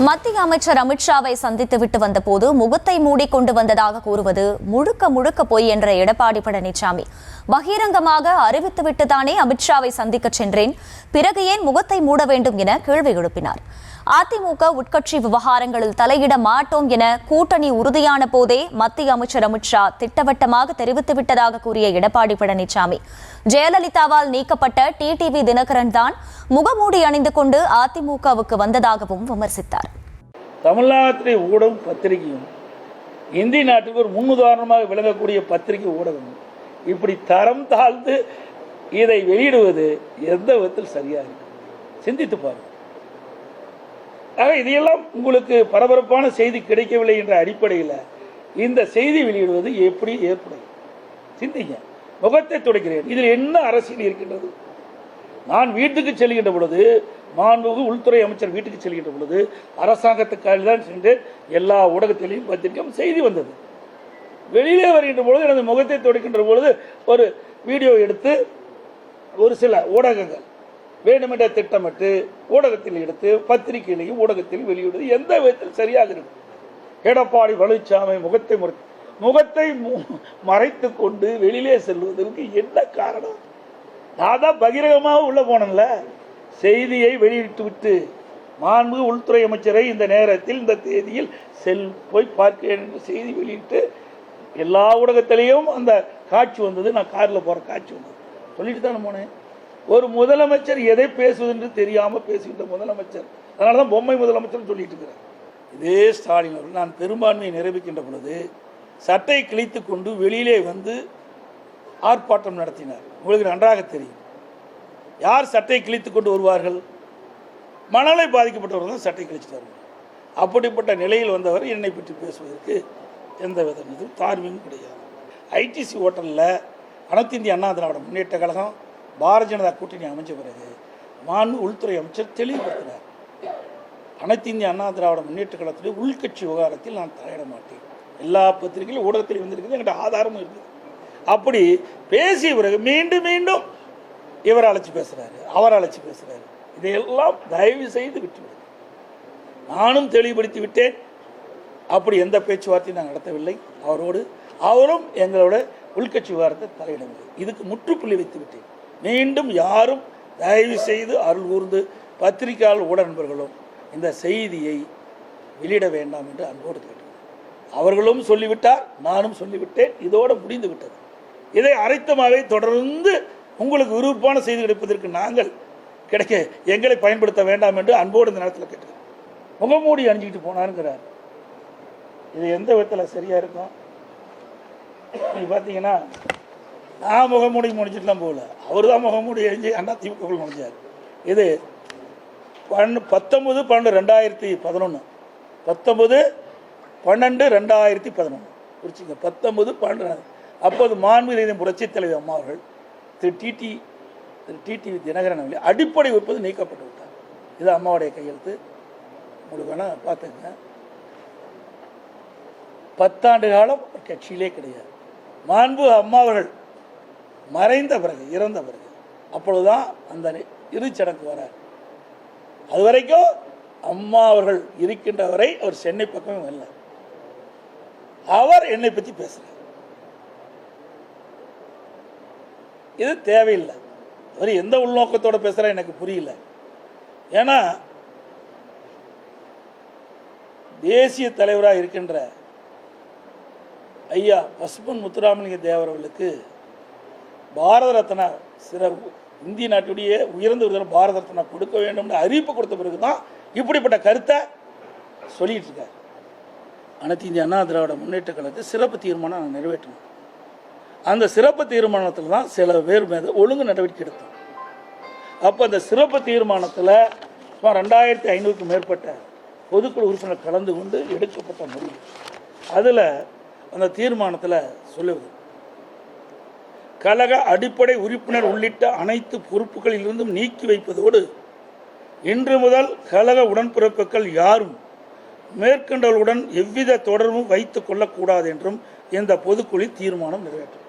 மத்திய அமைச்சர் அமித்ஷாவை சந்தித்துவிட்டு வந்தபோது முகத்தை மூடிக்கொண்டு வந்ததாக கூறுவது முழுக்க முழுக்க பொய் என்ற எடப்பாடி பழனிசாமி பகிரங்கமாக அறிவித்துவிட்டுதானே அமித்ஷாவை சந்திக்க சென்றேன், பிறகு ஏன் முகத்தை மூட வேண்டும் என கேள்வி எழுப்பினார். அதிமுக உட்கட்சி விவகாரங்களில் தலையிட மாட்டோம் என கூட்டணி உறுதியான போதே மத்திய அமைச்சர் அமித்ஷா திட்டவட்டமாக தெரிவித்துவிட்டதாக கூறிய எடப்பாடி பழனிசாமி ஜெயலலிதாவால் நீக்கப்பட்ட டிடிவி தினகரன் தான் முகமூடி அணிந்து கொண்டு அதிமுகவுக்கு வந்ததாகவும் விமர்சித்தார். தமிழ்நாட்டிலே ஊடகம் பத்திரிகையும் இந்திய நாட்டுக்கு ஒரு முன்னுதாரணமாக விளங்கக்கூடிய பத்திரிகை ஊடகம் இப்படி தரம் தாழ்ந்து இதை வெளியிடுவது எந்த விதத்தில் சரியா இருக்கு? சிந்தித்து பாருங்கள். ஆக இதையெல்லாம் உங்களுக்கு பரபரப்பான செய்தி கிடைக்கவில்லை என்ற அடிப்படையில் இந்த செய்தி வெளியிடுவது எப்படி ஏற்படும்? சிந்திங்க. முகத்தை துடைக்கிறேன், இதில் என்ன அரசியல் இருக்கின்றது? நான் வீட்டுக்கு செல்கின்ற பொழுது, மாண்புமிகு உள்துறை அமைச்சர் வீட்டுக்கு செல்கின்ற பொழுது அரசாங்கத்துக்காக தான் சென்று எல்லா ஊடகத்திலையும் பத்திரிக்கையும் செய்தி வந்தது. வெளியிலே வருகின்ற பொழுது எனது முகத்தை துடைக்கின்ற பொழுது ஒரு வீடியோ எடுத்து ஒரு சில ஊடகங்கள் வேண்டுமென்ற திட்டமிட்டு ஊடகத்தில் எடுத்து பத்திரிகையிலையும் ஊடகத்தில் வெளியிடுவது எந்த விதத்தில் சரியாக இருக்கு? எடப்பாடி பழனிசாமி முகத்தை மறைத்து கொண்டு வெளியிலே செல்வதற்கு என்ன காரணம்? நான் தான் பகிரங்கமாக உள்ள போனேன்ல, செய்தியை வெளியிட்டு விட்டு மாண்பு உள்துறை அமைச்சரை இந்த நேரத்தில் இந்த தேதியில் போய் பார்க்கிறேன் என்று செய்தி வெளியிட்டு எல்லா ஊடகத்திலையும் அந்த காட்சி வந்தது. நான் காரில் போகிற காட்சி வந்தது. சொல்லிட்டு தானே போனேன். ஒரு முதலமைச்சர் எதை பேசுவது என்று தெரியாமல் பேசுகின்ற முதலமைச்சர், அதனால தான் பொம்மை முதலமைச்சர் சொல்லிட்டு இருக்கிறார். இதே ஸ்டாலின் அவர்கள் நான் பெரும்பான்மையை நிரூபிக்கின்ற பொழுது சட்டை கிழித்து கொண்டு வெளியிலே வந்து ஆர்ப்பாட்டம் நடத்தினார். உங்களுக்கு நன்றாக தெரியும். யார் சட்டை கிழித்து கொண்டு வருவார்கள்? மணலை பாதிக்கப்பட்டவர் தான் சட்டை கிழிச்சிட்டு வருவார். அப்படிப்பட்ட நிலையில் வந்தவர் என்னை பற்றி பேசுவதற்கு எந்த வித தார்மீகமும் கிடையாது. ஐடிசி ஹோட்டலில் அனைத்து இந்திய அண்ணா திராவிட முன்னேற்ற கழகம் பாரதிய ஜனதா கூட்டணி அமைச்ச பிறகு மாண்பு உள்துறை அமைச்சர் தெளிவுபடுத்தினார். அனைத்து இந்திய அண்ணா திராவிட முன்னேற்ற கழகத்திலே உள்கட்சி விவகாரத்தில் நான் தலையிட மாட்டேன். எல்லா பத்திரிகையிலும் ஊடகத்திலும் வந்திருக்குது, என்கிட்ட ஆதாரமும் இருக்குது. அப்படி பேசிய பிறகு மீண்டும் மீண்டும் இவரை அழைச்சி பேசுகிறாரு, அவரை அழைச்சி பேசுகிறாரு. இதையெல்லாம் தயவு செய்து விட்டுவிடு. நானும் தெளிவுபடுத்தி விட்டேன். அப்படி எந்த பேச்சுவார்த்தையும் நான் நடத்தவில்லை அவரோடு. அவரும் எங்களோட உள்கட்சி விவகாரத்தை தலையிடவில்லை. இதுக்கு முற்றுப்புள்ளி வைத்து விட்டேன். மீண்டும் யாரும் தயவு செய்து அருள் கூர்ந்து பத்திரிகையாளர் ஊடக நண்பர்களும் இந்த செய்தியை வெளியிட வேண்டாம் என்று அன்போடு கேட்டேன். அவர்களும் சொல்லிவிட்டார், நானும் சொல்லிவிட்டேன். இதோடு முடிந்து விட்டது. இதை அரைத்தமாகவே தொடர்ந்து உங்களுக்கு விருப்பமான செய்தி கிடைப்பதற்கு நாங்கள் எங்களை பயன்படுத்த வேண்டாம் என்று அன்போடு இந்த நேரத்தில் கேட்டுக்கிறேன். முகமூடி அணிஞ்சிக்கிட்டு போனாருங்கிறார். இது எந்த விதத்தில் சரியா இருக்கும்? நீங்க பார்த்தீங்கன்னா நான் முகமூடி முடிச்சுட்டுலாம் போகல, அவர் தான் முகமூடி அணிஞ்சு அண்ணா திமுக முடிஞ்சார். இது 19/12/2011 19/12/2011 குறிச்சிங்க. 19/12 அப்போது மாண்புமிகு புரட்சித் தலைவர் அம்மா அவர்கள் திரு டிடிவி தினகரன் அவர்கள் அடிப்படை உற்பத்தி நீக்கப்பட்டு விட்டார். இது அம்மாவுடைய கையெழுத்து. உங்களுக்கு வேணா பார்த்துங்க. 10 ஆண்டு காலம் கட்சியிலே கிடையாது. மாண்பு அம்மா அவர்கள் மறைந்த பிறகு, இறந்த பிறகு, அப்பொழுதுதான் அந்த இறுதிச்சடங்கு வரார். அது வரைக்கும் அம்மா அவர்கள் இருக்கின்ற வரை அவர் சென்னை பக்கமே வரல. அவர் என்னை பற்றி பேசுறார். இது தேவையில்லை. அவர் எந்த உள்நோக்கத்தோட பேசுறா எனக்கு புரியல. ஏன்னா தேசிய தலைவராக இருக்கின்ற ஐயா பசும்பொன் முத்துராமலிங்க தேவர் அவர்களுக்கு பாரத ரத்னா இந்திய நாட்டுடைய உயர்ந்த விருதான பாரத ரத்னா கொடுக்க வேண்டும் என்று அறிவிப்பு கொடுத்த பிறகுதான் இப்படிப்பட்ட கருத்தை சொல்லிட்டு இருக்கார். அனைத்து இந்திய அண்ணா திராவிட முன்னேற்ற கழகத்தை சிறப்பு தீர்மானம் நிறைவேற்றணும். அந்த சிறப்பு தீர்மானத்தில் தான் சில பேர் மீது ஒழுங்கு நடவடிக்கை எடுத்தோம். அப்போ அந்த சிறப்பு தீர்மானத்தில் 2500க்கும் மேற்பட்ட பொதுக்குழு உறுப்பினர் கலந்து கொண்டு எடுக்கப்பட்ட முடிவு. அதில் அந்த தீர்மானத்தில் சொல்லுவது, கழக அடிப்படை உறுப்பினர் உள்ளிட்ட அனைத்து பொறுப்புகளிலிருந்தும் நீக்கி வைப்பதோடு இன்று முதல் கழக உடன்பிறப்புகள் யாரும் மேற்கண்டவர்களுடன் எவ்வித தொடர்பும் வைத்துக் கொள்ளக்கூடாது என்றும் இந்த பொதுக்குழு தீர்மானம் நிறைவேற்றப்படும்.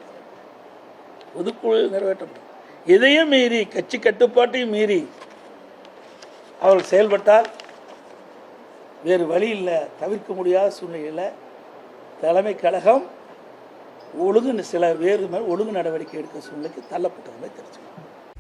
பொதுக்குழு நிறைவேற்றப்படும். இதையும் மீறி, கட்சி கட்டுப்பாட்டையும் மீறி அவர்கள் செயல்பட்டால் வேறு வழி இல்லை, தவிர்க்க முடியாத சூழ்நிலையில் தலைமை கழகம் ஒழுங்கு சில வேறு ஒழுங்கு நடவடிக்கை எடுக்க சூழ்நிலைக்கு தள்ளப்பட்டதுமே தெரிஞ்சுக்கணும்.